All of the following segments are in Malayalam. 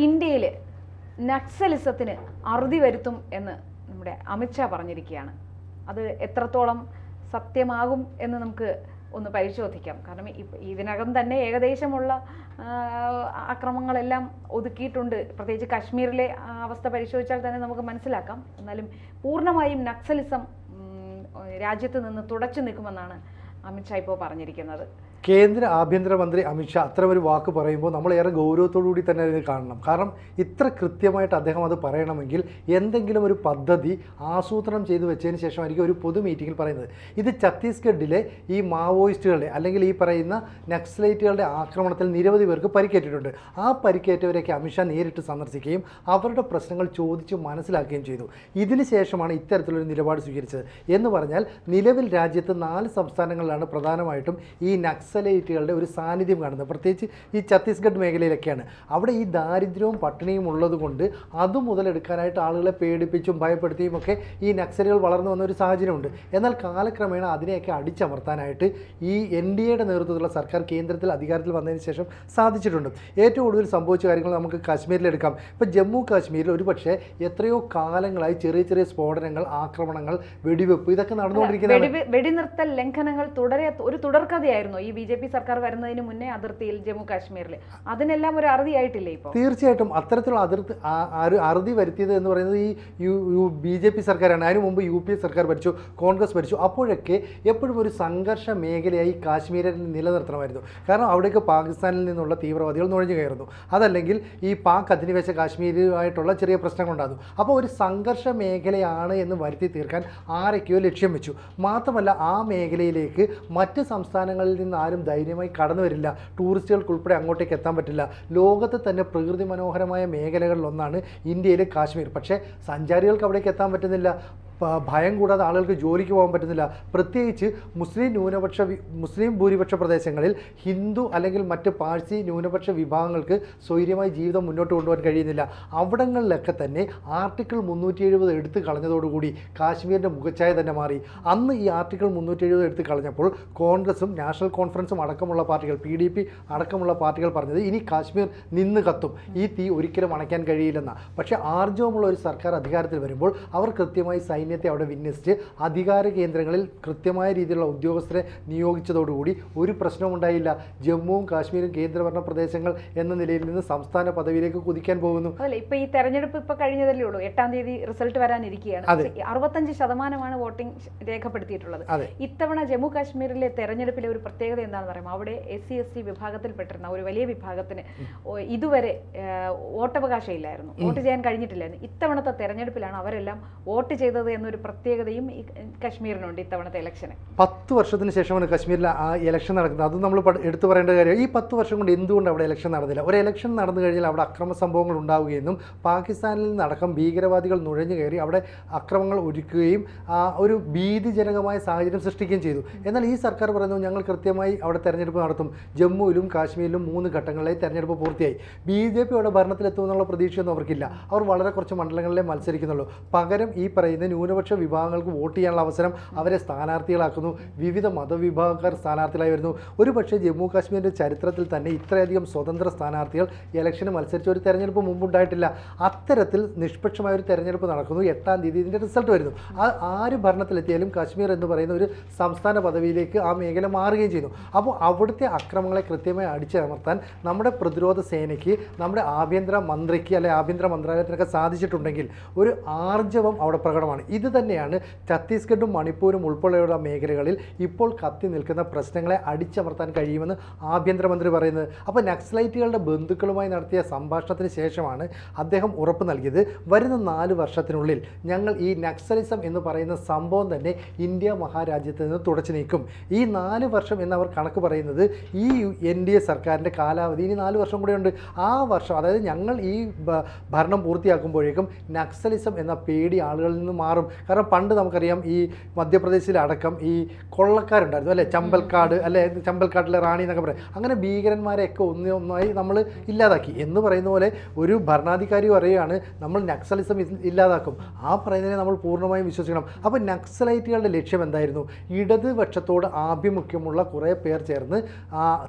ഇന്ത്യയിൽ നക്സലിസത്തിന് അറുതി വരുത്തും എന്ന് നമ്മുടെ അമിത്ഷാ പറഞ്ഞിരിക്കുകയാണ്. അത് എത്രത്തോളം സത്യമാകും എന്ന് നമുക്ക് ഒന്ന് പരിശോധിക്കാം. കാരണം ഇതിനകം തന്നെ ഏകദേശമുള്ള അക്രമങ്ങളെല്ലാം ഒതുക്കിയിട്ടുണ്ട്. പ്രത്യേകിച്ച് കാശ്മീരിലെ അവസ്ഥ പരിശോധിച്ചാൽ തന്നെ നമുക്ക് മനസ്സിലാക്കാം. എന്നാലും പൂർണ്ണമായും നക്സലിസം രാജ്യത്ത് നിന്ന് തുടച്ചു നിൽക്കുമെന്നാണ് അമിത്ഷാ ഇപ്പോൾ പറഞ്ഞിരിക്കുന്നത്. കേന്ദ്ര ആഭ്യന്തരമന്ത്രി അമിത്ഷാ അത്തരം ഒരു വാക്ക് പറയുമ്പോൾ നമ്മൾ ഏറെ ഗൗരവത്തോടുകൂടി തന്നെ ഇത് കാണണം. കാരണം ഇത്ര കൃത്യമായിട്ട് അദ്ദേഹം അത് പറയണമെങ്കിൽ എന്തെങ്കിലും ഒരു പദ്ധതി ആസൂത്രണം ചെയ്തു വെച്ചതിന് ശേഷമായിരിക്കും ഒരു പൊതു മീറ്റിങ്ങിൽ പറയുന്നത്. ഇത് ഛത്തീസ്ഗഡിലെ ഈ മാവോയിസ്റ്റുകളുടെ അല്ലെങ്കിൽ ഈ പറയുന്ന നക്സലൈറ്റുകളുടെ ആക്രമണത്തിൽ നിരവധി പേർക്ക് പരിക്കേറ്റിട്ടുണ്ട്. ആ പരിക്കേറ്റവരെയൊക്കെ അമിത്ഷാ നേരിട്ട് സന്ദർശിക്കുകയും അവരുടെ പ്രശ്നങ്ങൾ ചോദിച്ച് മനസ്സിലാക്കുകയും ചെയ്തു. ഇതിന് ശേഷമാണ് ഇത്തരത്തിലൊരു നിലപാട് സ്വീകരിച്ചത്. എന്ന് പറഞ്ഞാൽ നിലവിൽ രാജ്യത്ത് 4 സംസ്ഥാനങ്ങളിലാണ് പ്രധാനമായിട്ടും ഈ നക്സലൈറ്റുകളുടെ ഒരു സാന്നിധ്യം കാണുന്നത്. പ്രത്യേകിച്ച് ഈ ഛത്തീസ്ഗഡ് മേഖലയിലൊക്കെയാണ്. അവിടെ ഈ ദാരിദ്ര്യവും പട്ടിണിയും ഉള്ളതുകൊണ്ട് അത് മുതലെടുക്കാനായിട്ട് ആളുകളെ പേടിപ്പിച്ചും ഭയപ്പെടുത്തിയും ഒക്കെ ഈ നക്സലുകൾ വളർന്നു വന്ന ഒരു സാഹചര്യമുണ്ട്. എന്നാൽ കാലക്രമേണ അതിനെയൊക്കെ അടിച്ചമർത്താനായിട്ട് ഈ NDAയുടെ നേതൃത്വത്തിലുള്ള സർക്കാർ കേന്ദ്രത്തിൽ അധികാരത്തിൽ വന്നതിന് ശേഷം സാധിച്ചിട്ടുണ്ട്. ഏറ്റവും ഒടുവിൽ സംഭവിച്ച കാര്യങ്ങൾ നമുക്ക് കാശ്മീരിലെടുക്കാം. ഇപ്പോൾ ജമ്മു കാശ്മീരിൽ ഒരു പക്ഷേ എത്രയോ കാലങ്ങളായി ചെറിയ ചെറിയ സ്ഫോടനങ്ങൾ, ആക്രമണങ്ങൾ, വെടിവെപ്പ് ഇതൊക്കെ നടന്നുകൊണ്ടിരിക്കുന്നതാണ്. വെടിനിർത്തൽ ലംഘനങ്ങൾ ഒരു തുടർക്കഥയായിരുന്നു ഈ BJP സർക്കാർ വരുന്നതിന് മുന്നേ അതിർത്തിയിൽ ജമ്മു കാശ്മീരിൽ. അതിനെല്ലാം ഒരു അറുതിയായിട്ടില്ലേ ഇപ്പോൾ? തീർച്ചയായിട്ടും അത്തരത്തിലുള്ള അറുതി വരുത്തിയത് എന്ന് പറയുന്നത് ഈ BJP സർക്കാരാണ്. അതിനു മുമ്പ് UP സർക്കാർ ഭരിച്ചു, കോൺഗ്രസ് ഭരിച്ചു. അപ്പോഴൊക്കെ എപ്പോഴും ഒരു സംഘർഷ മേഖലയായി കാശ്മീരിൽ നിലനിർത്തണമായിരുന്നു. കാരണം അവിടേക്ക് പാകിസ്ഥാനിൽ നിന്നുള്ള തീവ്രവാദികൾ നുഴഞ്ഞു കയറുന്നു, അതല്ലെങ്കിൽ ഈ പാക് അധിനിവേശ കാശ്മീരുമായിട്ടുള്ള ചെറിയ പ്രശ്നങ്ങളുണ്ടാകുന്നു. അപ്പോൾ ഒരു സംഘർഷ മേഖലയാണ് എന്ന് വരുത്തി തീർക്കാൻ ആരൊക്കെയോ ലക്ഷ്യം വെച്ചു. മാത്രമല്ല ആ മേഖലയിലേക്ക് മറ്റ് സംസ്ഥാനങ്ങളിൽ നിന്ന് ആരും ധൈര്യമായി കടന്നു വരില്ല. ടൂറിസ്റ്റുകൾക്കുൾപ്പെടെ അങ്ങോട്ടേക്ക് എത്താൻ പറ്റില്ല. ലോകത്ത് തന്നെ പ്രകൃതി മനോഹരമായ മേഖലകളിലൊന്നാണ് ഇന്ത്യയിലെ കാശ്മീർ. പക്ഷേ സഞ്ചാരികൾക്ക് അവിടേക്ക് എത്താൻ പറ്റുന്നില്ല. ഭയം കൂടാതെ ആളുകൾക്ക് ജോലിക്ക് പോകാൻ പറ്റുന്നില്ല. പ്രത്യേകിച്ച് മുസ്ലിം ഭൂരിപക്ഷ പ്രദേശങ്ങളിൽ ഹിന്ദു അല്ലെങ്കിൽ മറ്റ് പാഴ്സി ന്യൂനപക്ഷ വിഭാഗങ്ങൾക്ക് സ്വൈര്യമായി ജീവിതം മുന്നോട്ട് കൊണ്ടുപോകാൻ കഴിയുന്നില്ല. അവിടങ്ങളിലൊക്കെ തന്നെ ആർട്ടിക്കിൾ 370 എടുത്തു കളഞ്ഞതോടുകൂടി കാശ്മീരിൻ്റെ മുഖച്ഛായ തന്നെ മാറി. അന്ന് ഈ ആർട്ടിക്കിൾ 370 എടുത്തു കളഞ്ഞപ്പോൾ കോൺഗ്രസും നാഷണൽ കോൺഫറൻസും അടക്കമുള്ള പാർട്ടികൾ, PDP അടക്കമുള്ള പാർട്ടികൾ പറഞ്ഞത് ഇനി കാശ്മീർ നിന്ന് കത്തും, ഈ തീ ഒരിക്കലും അണയ്ക്കാൻ കഴിയില്ലെന്നാണ്. പക്ഷേ ആർജവമുള്ള ഒരു സർക്കാർ അധികാരത്തിൽ വരുമ്പോൾ അവർ കൃത്യമായി സൈന്യത്തെ അവിടെ വിന്യസിച്ച് അധികാര കേന്ദ്രങ്ങളിൽ കൃത്യമായ രീതിയിലുള്ള ഉദ്യോഗസ്ഥരെ നിയോഗിച്ചതോടുകൂടി ഒരു പ്രശ്നവും ഉണ്ടായില്ല. ജമ്മുവും കാശ്മീരും കേന്ദ്രഭരണ പ്രദേശങ്ങൾ എന്ന നിലയിൽ നിന്ന് സംസ്ഥാന പദവിയിലേക്ക് കുതിക്കാൻ പോകുന്നു. അല്ല, ഇപ്പൊ ഈ തെരഞ്ഞെടുപ്പ് ഇപ്പൊ കഴിഞ്ഞതല്ലേ ഉള്ളൂ. 8-ാം തീയതി റിസൾട്ട് വരാനിരിക്കുകയാണ്. 65% വോട്ടിംഗ് രേഖപ്പെടുത്തിയിട്ടുള്ളത്. ഇത്തവണ ജമ്മു കാശ്മീരിലെ തെരഞ്ഞെടുപ്പിലെ ഒരു പ്രത്യേകത എന്താണെന്ന് പറയുമ്പോൾ അവിടെ SC/ST വിഭാഗത്തിൽപ്പെട്ടിരുന്ന ഒരു വലിയ വിഭാഗത്തിന് ഇതുവരെ വോട്ടവകാശം ഇല്ലായിരുന്നു, വോട്ട് ചെയ്യാൻ കഴിഞ്ഞിട്ടില്ലായിരുന്നു. ഇത്തവണത്തെ തെരഞ്ഞെടുപ്പിലാണ് അവരെല്ലാം വോട്ട് ചെയ്തത് എന്നൊരു പ്രത്യേകതയും ഈ കശ്മീരിനുണ്ട്. ഇത്തവണത്തെ ഇലക്ഷന് 10 വർഷത്തിന് ശേഷമാണ് കശ്മീരിൽ ആ ഇലക്ഷൻ നടക്കുന്നത്. അത് നമ്മൾ എടുത്തു പറയേണ്ട കാര്യം. ഈ 10 വർഷം കൊണ്ട് എന്തുകൊണ്ട് അവിടെ ഇലക്ഷൻ നടന്നില്ല? ഒരു ഇലക്ഷൻ നടന്നു കഴിഞ്ഞാൽ അവിടെ അക്രമ സംഭവങ്ങൾ ഉണ്ടാവുകയെന്നും പാകിസ്ഥാനിൽ നിന്നടക്കം ഭീകരവാദികൾ നുഴഞ്ഞു കയറി അവിടെ അക്രമങ്ങൾ ഒരുക്കുകയും ഒരു ഭീതിജനകമായ സാഹചര്യം സൃഷ്ടിക്കുകയും ചെയ്തു. എന്നാൽ ഈ സർക്കാർ പറയുന്നു ഞങ്ങൾ കൃത്യമായി അവിടെ തെരഞ്ഞെടുപ്പ് നടത്തും. ജമ്മുവിലും കാശ്മീരിലും 3 ഘട്ടങ്ങളിലായി തെരഞ്ഞെടുപ്പ് പൂർത്തിയായി. BJP അവിടെ ഭരണത്തിലെത്തുമെന്നുള്ള പ്രതീക്ഷയൊന്നും അവർക്കില്ല. അവർ വളരെ കുറച്ച് മണ്ഡലങ്ങളിലേ മത്സരിക്കുന്നുള്ളൂ. പകരം ഈ പറയുന്ന ന്യൂനപക്ഷ വിഭാഗങ്ങൾക്ക് വോട്ട് ചെയ്യാനുള്ള അവസരം അവരെ സ്ഥാനാർത്ഥികളാക്കുന്നു. വിവിധ മതവിഭാഗക്കാർ സ്ഥാനാർത്ഥികളായി വരുന്നു. ഒരു പക്ഷേ ജമ്മു കാശ്മീരിൻ്റെ ചരിത്രത്തിൽ തന്നെ ഇത്രയധികം സ്വതന്ത്ര സ്ഥാനാർത്ഥികൾ ഇലക്ഷന് മത്സരിച്ച ഒരു തെരഞ്ഞെടുപ്പ് മുമ്പുണ്ടായിട്ടില്ല. അത്തരത്തിൽ നിഷ്പക്ഷമായ ഒരു തെരഞ്ഞെടുപ്പ് നടക്കുന്നു. 8-ാം തീയതി ഇതിൻ്റെ റിസൾട്ട് വരുന്നു. ആര് ഭരണത്തിലെത്തിയാലും കാശ്മീർ എന്ന് പറയുന്ന ഒരു സംസ്ഥാന പദവിയിലേക്ക് ആ മേഖല മാറുകയും ചെയ്യുന്നു. അപ്പോൾ അവിടുത്തെ അക്രമങ്ങളെ കൃത്യമായി അടിച്ചമർത്താൻ നമ്മുടെ പ്രതിരോധ സേനയ്ക്ക്, നമ്മുടെ ആഭ്യന്തര മന്ത്രിക്ക് അല്ലെങ്കിൽ ആഭ്യന്തര മന്ത്രാലയത്തിനൊക്കെ സാധിച്ചിട്ടുണ്ടെങ്കിൽ ഒരു ആർജവം അവിടെ പ്രകടമാണ്. ഇത് തന്നെയാണ് ഛത്തീസ്ഗഡും മണിപ്പൂരും ഉൾപ്പെടെയുള്ള മേഖലകളിൽ ഇപ്പോൾ കത്തി നിൽക്കുന്ന പ്രശ്നങ്ങളെ അടിച്ചമർത്താൻ കഴിയുമെന്ന് ആഭ്യന്തരമന്ത്രി പറയുന്നത്. അപ്പോൾ നക്സലൈറ്റുകളുടെ ബന്ധുക്കളുമായി നടത്തിയ സംഭാഷണത്തിന് ശേഷമാണ് അദ്ദേഹം ഉറപ്പ് നൽകിയത് വരുന്ന 4 വർഷത്തിനുള്ളിൽ ഞങ്ങൾ ഈ നക്സലിസം എന്ന് പറയുന്ന സംഭവം തന്നെ ഇന്ത്യ മഹാരാജ്യത്ത് നിന്ന് തുടച്ചു നീക്കും. ഈ 4 വർഷം എന്നവർ കണക്ക് പറയുന്നത് ഈ NDA സർക്കാരിൻ്റെ കാലാവധി ഇനി 4 വർഷം കൂടെയുണ്ട്. ആ വർഷം, അതായത് ഞങ്ങൾ ഈ ഭരണം പൂർത്തിയാക്കുമ്പോഴേക്കും നക്സലിസം എന്ന പേടി ആളുകളിൽ നിന്ന് മാറും. മാറും. കാരണം പണ്ട് നമുക്കറിയാം ഈ മധ്യപ്രദേശിലടക്കം ഈ കൊള്ളക്കാരുണ്ടായിരുന്നു അല്ലേ, ചമ്പൽക്കാട് അല്ലെ, ചമ്പൽക്കാട്ടിലെ റാണി എന്നൊക്കെ പറയും. അങ്ങനെ ഭീകരന്മാരെയൊക്കെ ഒന്നായി നമ്മൾ ഇല്ലാതാക്കി എന്ന് പറയുന്ന പോലെ ഒരു ഭരണാധികാരി പറയുകയാണ് നമ്മൾ നക്സലിസം ഇല്ലാതാക്കും. ആ പറയുന്നതിനെ നമ്മൾ പൂർണ്ണമായും വിശ്വസിക്കണം. അപ്പോൾ നക്സലൈറ്റുകളുടെ ലക്ഷ്യം എന്തായിരുന്നു? ഇടതുപക്ഷത്തോട് ആഭിമുഖ്യമുള്ള കുറേ പേർ ചേർന്ന്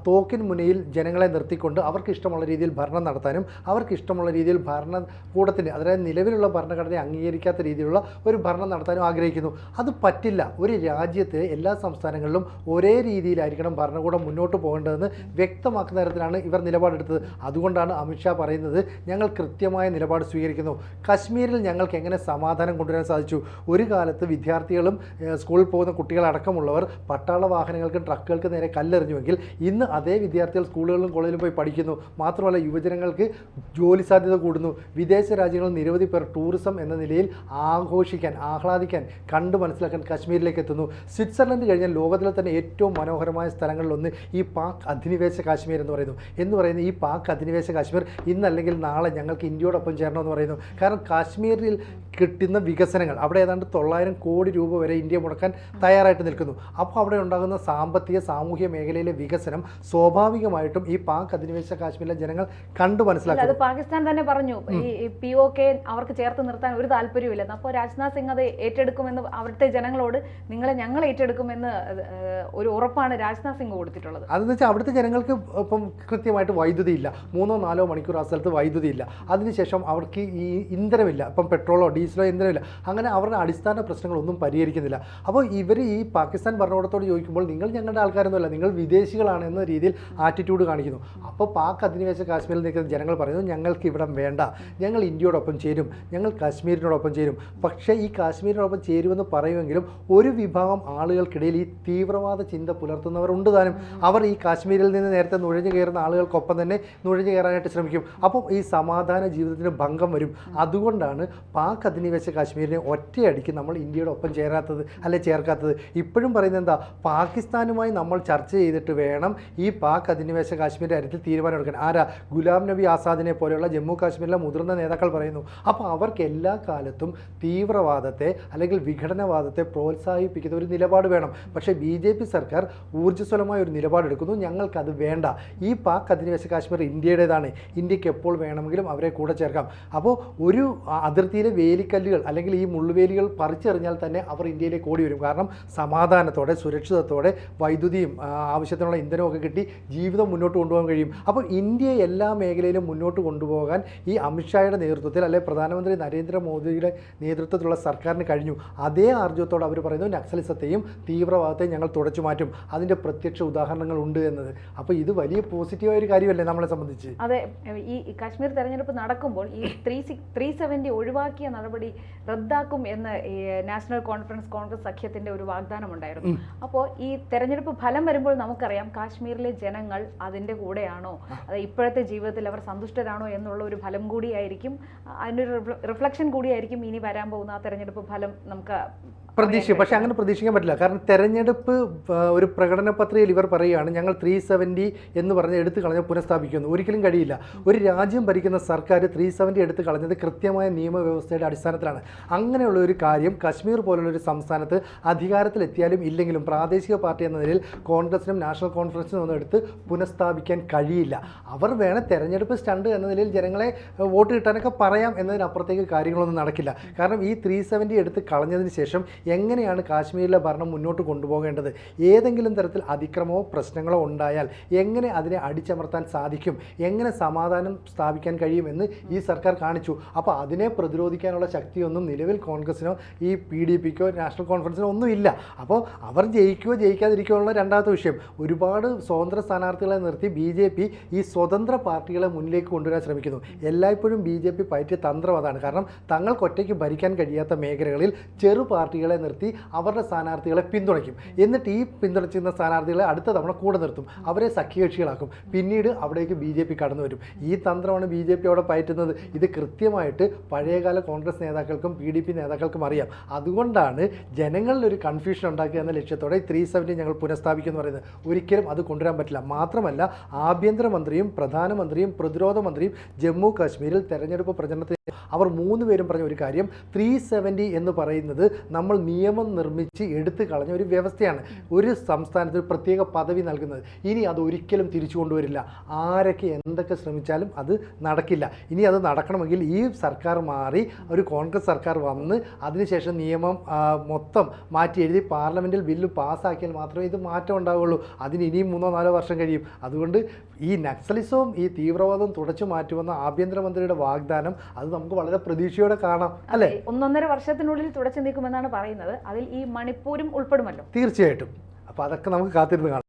തോക്കിന് മുന്നിൽ ജനങ്ങളെ നിർത്തിക്കൊണ്ട് അവർക്ക് ഇഷ്ടമുള്ള രീതിയിൽ ഭരണം നടത്താനും അവർക്ക് ഇഷ്ടമുള്ള രീതിയിൽ ഭരണകൂടത്തിന്, അതായത് നിലവിലുള്ള ഭരണഘടനയെ അംഗീകരിക്കാത്ത രീതിയിലുള്ള ഒരു ഭരണം നടത്താനും ആഗ്രഹിക്കുന്നു. അത് പറ്റില്ല. ഒരു രാജ്യത്തെ എല്ലാ സംസ്ഥാനങ്ങളിലും ഒരേ രീതിയിലായിരിക്കണം ഭരണകൂടം മുന്നോട്ട് പോകേണ്ടതെന്ന് വ്യക്തമാക്കുന്ന തരത്തിലാണ് ഇവർ നിലപാടെടുത്തത്. അതുകൊണ്ടാണ് അമിത്ഷാ പറയുന്നത് ഞങ്ങൾ കൃത്യമായ നിലപാട് സ്വീകരിക്കുന്നു. കശ്മീരിൽ ഞങ്ങൾക്ക് എങ്ങനെ സമാധാനം കൊണ്ടുവരാൻ സാധിച്ചു? ഒരു കാലത്ത് വിദ്യാർത്ഥികളും സ്കൂളിൽ പോകുന്ന കുട്ടികളടക്കമുള്ളവർ പട്ടാള വാഹനങ്ങൾക്കും ട്രക്കുകൾക്ക് നേരെ കല്ലെറിഞ്ഞുവെങ്കിൽ ഇന്ന് അതേ വിദ്യാർത്ഥികൾ സ്കൂളുകളിലും കോളേജിലും പോയി പഠിക്കുന്നു. മാത്രമല്ല യുവജനങ്ങൾക്ക് ജോലി സാധ്യത കൂടുന്നു. വിദേശ രാജ്യങ്ങളിൽ നിരവധി പേർ ടൂറിസം എന്ന നിലയിൽ ആഘോഷിക്കാൻ, ആഹ്ലാദിക്കാൻ, കണ്ടു മനസ്സിലാക്കാൻ കശ്മീരിലേക്ക് എത്തുന്നു. സ്വിറ്റ്സർലൻഡ് കഴിഞ്ഞാൽ ലോകത്തിലെ തന്നെ ഏറ്റവും മനോഹരമായ സ്ഥലങ്ങളിലൊന്ന് ഈ പാക് അധിനിവേശ കാശ്മീർ എന്ന് പറയുന്നത് ഈ പാക് അധിനിവേശ കാശ്മീർ ഇന്നല്ലെങ്കിൽ നാളെ ഞങ്ങൾക്ക് ഇന്ത്യയോടൊപ്പം ചേരണമെന്ന് പറയുന്നു. കാരണം കാശ്മീരിൽ കിട്ടുന്ന വികസനങ്ങൾ, അവിടെ ഏതാണ്ട് 900 കോടി രൂപ വരെ ഇന്ത്യ മുടക്കാൻ തയ്യാറായിട്ട് നിൽക്കുന്നു. അപ്പോൾ അവിടെ ഉണ്ടാകുന്ന സാമ്പത്തിക സാമൂഹ്യ മേഖലയിലെ വികസനം സ്വാഭാവികമായിട്ടും ഈ പാക് അധിനിവേശ കാശ്മീരിലെ ജനങ്ങൾ കണ്ടു മനസ്സിലാക്കും. അത് പാകിസ്ഥാൻ തന്നെ പറഞ്ഞു ഈ POK അവർക്ക് ചേർത്ത് നിർത്താൻ ഒരു താല്പര്യമില്ലെന്ന്. അപ്പോൾ രാജ്നാഥ് സിംഗ് അത് ഏറ്റെടുക്കുമെന്ന് അവിടുത്തെ ജനങ്ങളോട് ഞങ്ങൾ ഏറ്റെടുക്കുമെന്ന് ഒരു ഉറപ്പാണ് രാജ്നാഥ് സിംഗ് കൊടുത്തിട്ടുള്ളത്. അതെന്ന് വെച്ചാൽ അവിടുത്തെ ജനങ്ങൾക്ക് ഇപ്പം കൃത്യമായിട്ട് വൈദ്യുതി ഇല്ല, 3-4 മണിക്കൂർ ആ സ്ഥലത്ത് വൈദ്യുതി ഇല്ല. അതിനുശേഷം അവർക്ക് ഈ ഇന്ധനമില്ല, ഇപ്പം പെട്രോളോ ഡീസലോ ഇന്ധനമില്ല. അങ്ങനെ അവരുടെ അടിസ്ഥാന പ്രശ്നങ്ങളൊന്നും പരിഹരിക്കുന്നില്ല. അപ്പോൾ ഇവർ ഈ പാകിസ്ഥാൻ ഭരണകൂടത്തോട് ചോദിക്കുമ്പോൾ നിങ്ങൾ ഞങ്ങളുടെ ആൾക്കാരൊന്നുമല്ല, നിങ്ങൾ വിദേശികളാണ് എന്ന രീതിയിൽ ആറ്റിറ്റ്യൂഡ് കാണിക്കുന്നു. അപ്പോൾ പാക് അധിനിവേശ കാശ്മീരിൽ നിൽക്കുന്ന ജനങ്ങൾ പറയുന്നു ഞങ്ങൾക്ക് ഇവിടം വേണ്ട, ഞങ്ങൾ ഇന്ത്യയോടൊപ്പം ചേരും, ഞങ്ങൾ കാശ്മീരിനോടൊപ്പം ചേരും. പക്ഷേ ഈ കാശ്മീരിനോടൊപ്പം ചേരുമെന്ന് പറയുമെങ്കിലും ഒരു വിഭാഗം ആളുകൾക്കിടയിൽ ഈ തീവ്രവാദ ചിന്ത പുലർത്തുന്നവരുണ്ട് താനും. അവർ ഈ കാശ്മീരിൽ നിന്ന് നേരത്തെ നുഴഞ്ഞു കയറുന്ന ആളുകൾക്കൊപ്പം തന്നെ നുഴഞ്ഞു കയറാനായിട്ട് ശ്രമിക്കും. അപ്പം ഈ സമാധാന ജീവിതത്തിന് ഭംഗം വരും. അതുകൊണ്ടാണ് പാക് അധിനിവേശ കാശ്മീരിനെ ഒറ്റയടിക്ക് നമ്മൾ ഇന്ത്യയുടെ ഒപ്പം ചേർക്കാത്തത്. ഇപ്പോഴും പറയുന്നത് എന്താ, പാകിസ്ഥാനുമായി നമ്മൾ ചർച്ച ചെയ്തിട്ട് വേണം ഈ പാക് അധിനിവേശ കാശ്മീരിൻ്റെ കാര്യത്തിൽ തീരുമാനമെടുക്കാൻ. ആരാ? ഗുലാം നബി ആസാദിനെ പോലെയുള്ള ജമ്മു കാശ്മീരിലെ മുതിർന്ന നേതാക്കൾ പറയുന്നു. അപ്പോൾ അവർക്ക് എല്ലാ കാലത്തും തീവ്രവാദത്തെ അല്ലെങ്കിൽ വിഘടനവാദത്തെ പ്രോത്സാഹിപ്പിക്കുന്ന ഒരു നിലപാട് വേണം. പക്ഷേ BJP സർക്കാർ ഊർജ്ജസ്വലമായ ഒരു നിലപാടെടുക്കുന്നു, ഞങ്ങൾക്കത് വേണ്ട, ഈ പാക് അധിനിവേശ കാശ്മീർ ഇന്ത്യയുടേതാണ്, ഇന്ത്യക്ക് എപ്പോൾ വേണമെങ്കിലും അവരെ കൂടെ ചേർക്കാം. അപ്പോൾ ഒരു അതിർത്തിയിലെ വേലിക്കല്ലുകൾ അല്ലെങ്കിൽ ഈ മുള്ളുവേലികൾ പറിച്ചെറിഞ്ഞാൽ തന്നെ അവർ ഇന്ത്യയിലേക്ക് ഓടി വരും. കാരണം സമാധാനത്തോടെ സുരക്ഷിതത്തോടെ വൈദ്യുതിയും ആവശ്യത്തിനുള്ള ഇന്ധനമൊക്കെ കിട്ടി ജീവിതം മുന്നോട്ട് കൊണ്ടുപോകാൻ കഴിയും. അപ്പോൾ ഇന്ത്യയെ എല്ലാ മേഖലയിലും മുന്നോട്ട് കൊണ്ടുപോകാൻ ഈ അമിത്ഷായുടെ നേതൃത്വത്തിൽ അല്ലെങ്കിൽ പ്രധാനമന്ത്രി നരേന്ദ്രമോദിയുടെ നേതൃത്വത്തിലുള്ള സർക്കാരിന് കഴിഞ്ഞു. അതേ ആർജ്ജവത്തോടെ അവർ പറയുന്നു നക്സലിസത്തെയും തീവ്രവാദത്തെയും ഞങ്ങൾ തുടച്ചു മാറ്റും, അതിൻ്റെ പ്രത്യക്ഷ ഉദാഹരണങ്ങൾ ഉണ്ട് എന്നത്. അപ്പോൾ ഇത് വലിയ പോസിറ്റീവായ ഒരു കാര്യമല്ലേ നമ്മളെ സംബന്ധിച്ച്? അതെ, ഈ കാശ്മീർ തെരഞ്ഞെടുപ്പ് നടക്കുമ്പോൾ ഈ 370 ഒഴിവാക്കിയ നടപടി റദ്ദാക്കും എന്ന് ഈ നാഷണൽ കോൺഗ്രസ് സഖ്യത്തിന്റെ ഒരു വാഗ്ദാനം ഉണ്ടായിരുന്നു. അപ്പോൾ ഈ തെരഞ്ഞെടുപ്പ് ഫലം വരുമ്പോൾ നമുക്കറിയാം കാശ്മീരിലെ ജനങ്ങൾ അതിന്റെ കൂടെയാണോ, അത് ഇപ്പോഴത്തെ ജീവിതത്തിൽ അവർ സന്തുഷ്ടരാണോ എന്നുള്ള ഒരു ഫലം കൂടിയായിരിക്കും, അതിനൊരു റിഫ്ലക്ഷൻ കൂടിയായിരിക്കും ഇനി വരാൻ പോകുന്ന ആ തെരഞ്ഞെടുപ്പ് ഫലം നമുക്ക് പക്ഷേ അങ്ങനെ പ്രതീക്ഷിക്കാൻ പറ്റില്ല. കാരണം തെരഞ്ഞെടുപ്പ് ഒരു പ്രകടന പത്രികയിൽ ഇവർ പറയുകയാണ് ഞങ്ങൾ 370 എന്ന് പറഞ്ഞ് എടുത്തു കളഞ്ഞ് പുനഃസ്ഥാപിക്കുന്നു. ഒരിക്കലും കഴിയില്ല. ഒരു രാജ്യം ഭരിക്കുന്ന സർക്കാർ 370 എടുത്തു കളഞ്ഞത് കൃത്യമായ നിയമവ്യവസ്ഥയുടെ അടിസ്ഥാനത്തിലാണ്. അങ്ങനെയുള്ള ഒരു കാര്യം കശ്മീർ പോലുള്ളൊരു സംസ്ഥാനത്ത് അധികാരത്തിലെത്തിയാലും ഇല്ലെങ്കിലും പ്രാദേശിക പാർട്ടി എന്ന നിലയിൽ കോൺഗ്രസിനും നാഷണൽ കോൺഫറൻസിനും ഒന്നും എടുത്ത് പുനഃസ്ഥാപിക്കാൻ കഴിയില്ല. അവർ വേണം തെരഞ്ഞെടുപ്പ് സ്റ്റണ്ട് എന്ന നിലയിൽ ജനങ്ങളെ വോട്ട് കിട്ടാനൊക്കെ പറയാം എന്നതിനപ്പുറത്തേക്ക് കാര്യങ്ങളൊന്നും നടക്കില്ല. കാരണം ഈ 370 എടുത്ത് കളഞ്ഞതിന് ശേഷം എങ്ങനെയാണ് കാശ്മീരിലെ ഭരണം മുന്നോട്ട് കൊണ്ടുപോകേണ്ടത്, ഏതെങ്കിലും തരത്തിൽ അതിക്രമമോ പ്രശ്നങ്ങളോ ഉണ്ടായാൽ എങ്ങനെ അതിനെ അടിച്ചമർത്താൻ സാധിക്കും, എങ്ങനെ സമാധാനം സ്ഥാപിക്കാൻ കഴിയുമെന്ന് ഈ സർക്കാർ കാണിച്ചു. അപ്പോൾ അതിനെ പ്രതിരോധിക്കാനുള്ള ശക്തിയൊന്നും നിലവിൽ കോൺഗ്രസിനോ ഈ PDPക്കോ നാഷണൽ കോൺഫറൻസിനോ ഒന്നുമില്ല. അപ്പോൾ അവർ ജയിക്കുകയോ ജയിക്കാതിരിക്കുകയോ ഉള്ള രണ്ടാമത്തെ വിഷയം. ഒരുപാട് സ്വതന്ത്ര സ്ഥാനാർത്ഥികളെ നിർത്തി BJP ഈ സ്വതന്ത്ര പാർട്ടികളെ മുന്നിലേക്ക് കൊണ്ടുവരാൻ ശ്രമിക്കുന്നു. എല്ലായ്പ്പോഴും BJP പയറ്റിയ തന്ത്രം അതാണ്. കാരണം തങ്ങൾക്ക് ഒറ്റയ്ക്ക് ഭരിക്കാൻ കഴിയാത്ത മേഖലകളിൽ ചെറു പാർട്ടികളെ നിർത്തി അവരുടെ സ്ഥാനാർത്ഥികളെ പിന്തുണയ്ക്കും. എന്നിട്ട് ഈ പിന്തുണച്ചിരുന്ന സ്ഥാനാർത്ഥികളെ അടുത്ത തവണ കൂടെ നിർത്തും, അവരെ സഖ്യകക്ഷികളാക്കും. പിന്നീട് അവിടേക്ക് BJP കടന്നു വരും. ഈ തന്ത്രമാണ് BJP അവിടെ പയറ്റുന്നത്. ഇത് കൃത്യമായിട്ട് പഴയകാല കോൺഗ്രസ് നേതാക്കൾക്കും PDP നേതാക്കൾക്കും അറിയാം. അതുകൊണ്ടാണ് ജനങ്ങളിലൊരു കൺഫ്യൂഷൻ ഉണ്ടാക്കുക എന്ന ലക്ഷ്യത്തോടെ 370 ഞങ്ങൾ പുനഃസ്ഥാപിക്കുമെന്ന് പറയുന്നത്. ഒരിക്കലും അത് കൊണ്ടുവരാൻ പറ്റില്ല. മാത്രമല്ല ആഭ്യന്തരമന്ത്രിയും പ്രധാനമന്ത്രിയും പ്രതിരോധ മന്ത്രിയും ജമ്മു കാശ്മീരിൽ തെരഞ്ഞെടുപ്പ് പ്രചരണത്തിന് അവർ 3 പേരും പറഞ്ഞ ഒരു കാര്യം 370 എന്ന് പറയുന്നത് നമ്മൾ നിയമം നിർമ്മിച്ച് എടുത്തു കളഞ്ഞ ഒരു വ്യവസ്ഥയാണ്. ഒരു സംസ്ഥാനത്ത് ഒരു പ്രത്യേക പദവി നൽകുന്നത്. ഇനി അത് ഒരിക്കലും തിരിച്ചു കൊണ്ടുവരില്ല. ആരൊക്കെ എന്തൊക്കെ ശ്രമിച്ചാലും അത് നടക്കില്ല. ഇനി അത് നടക്കണമെങ്കിൽ ഈ സർക്കാർ മാറി ഒരു കോൺഗ്രസ് സർക്കാർ വന്ന് അതിനുശേഷം നിയമം മൊത്തം മാറ്റി എഴുതി പാർലമെൻറ്റിൽ ബില്ല് പാസ്സാക്കിയാൽ മാത്രമേ ഇത് മാറ്റം ഉണ്ടാവുകയുള്ളൂ. അതിന് ഇനിയും 3-4 വർഷം കഴിയും. അതുകൊണ്ട് ഈ നക്സലിസവും ഈ തീവ്രവാദവും തുടച്ചു മാറ്റുമെന്ന ആഭ്യന്തരമന്ത്രിയുടെ വാഗ്ദാനം അത് നമുക്ക് വളരെ പ്രതീക്ഷയോടെ കാണാം, അല്ലേ? 1.5 വർഷത്തിനുള്ളിൽ തുടച്ചു നീക്കുമെന്നാണ് പറയുന്നത്. അതിൽ ഈ മണിപ്പൂരും ഉൾപ്പെടുമല്ലോ. തീർച്ചയായിട്ടും. അപ്പോൾ അതൊക്കെ നമുക്ക് കാത്തിരുന്ന് കാണാം.